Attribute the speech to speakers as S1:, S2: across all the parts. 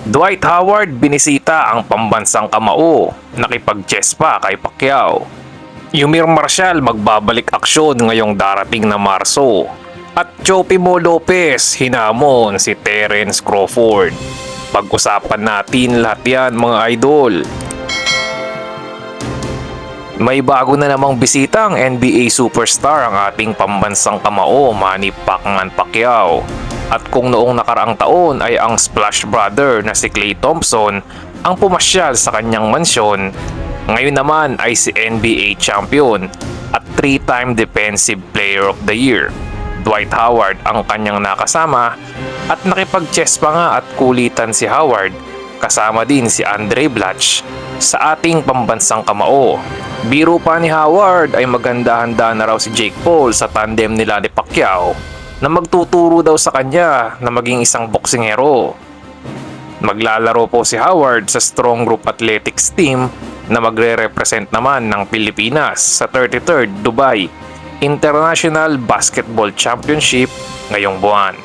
S1: Dwight Howard binisita ang pambansang kamao, nakipag-chess pa kay Pacquiao. Yumir Marcial magbabalik aksyon ngayong darating na Marso. At Teofimo Lopez hinamon si Terence Crawford. Pag-usapan natin lahat yan mga idol. May bago na namang bisita ang NBA superstar ang ating pambansang kamao, Manny Pacquiao. At kung noong nakaraang taon ay ang Splash Brother na si Klay Thompson ang pumasyal sa kanyang mansyon, ngayon naman ay si NBA champion at 3-time Defensive Player of the Year, Dwight Howard ang kanyang nakasama at nakipag-chess pa nga at kulitan si Howard kasama din si Andre Blatch sa ating pambansang kamao. Biro pa ni Howard ay maganda-handa na raw si Jake Paul sa tandem nila ni Pacquiao na magtuturo daw sa kanya na maging isang boksingero. Maglalaro po si Howard sa Strong Group Athletics team na magre-represent naman ng Pilipinas sa 33rd Dubai International Basketball Championship ngayong buwan.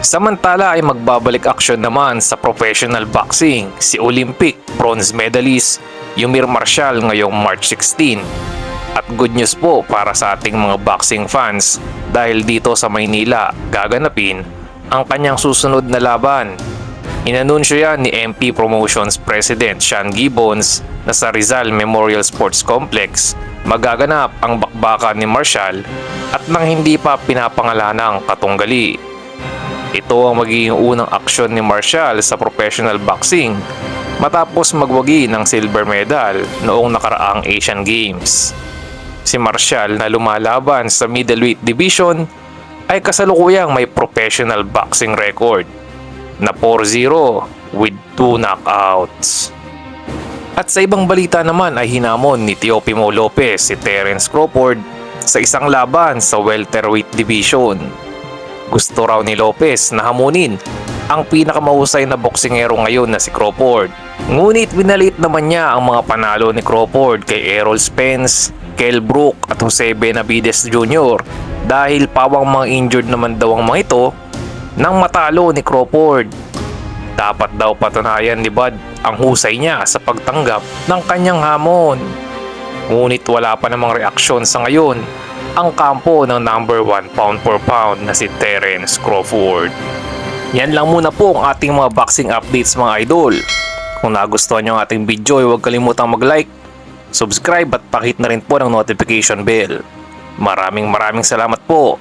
S1: Samantala ay magbabalik aksyon naman sa professional boxing si Olympic bronze medalist Yumir Marcial ngayong March 16. At good news po para sa ating mga boxing fans dahil dito sa Maynila gaganapin ang kanyang susunod na laban. Inanunsyo yan ni MP Promotions President Sean Gibbons na sa Rizal Memorial Sports Complex magaganap ang bakbakan ni Marcial at nang hindi pa pinapangalanang katunggali. Ito ang magiging unang aksyon ni Marcial sa professional boxing matapos magwagi ng silver medal noong nakaraang Asian Games. Si Marcial na lumalaban sa middleweight division ay kasalukuyang may professional boxing record na 4-0 with 2 knockouts. At sa ibang balita naman ay hinamon ni Teofimo Lopez si Terence Crawford sa isang laban sa welterweight division. Gusto raw ni Lopez na hamunin ang pinakamahusay na boksingero ngayon na si Crawford. Ngunit binalit naman niya ang mga panalo ni Crawford kay Errol Spence, Kell Brook at Jose Benavides Jr. dahil pawang mga injured naman daw ang mga ito nang matalo ni Crawford. Dapat daw patunayan ni Bud ang husay niya sa pagtanggap ng kanyang hamon. Ngunit wala pa namang reaksyon sa ngayon ang kampo ng number 1 pound for pound na si Terence Crawford. Yan lang muna po ang ating mga boxing updates mga idol. Kung nagustuhan nyo ang ating video, huwag kalimutang mag-like, subscribe at pakihit na rin po ng notification bell. Maraming salamat po.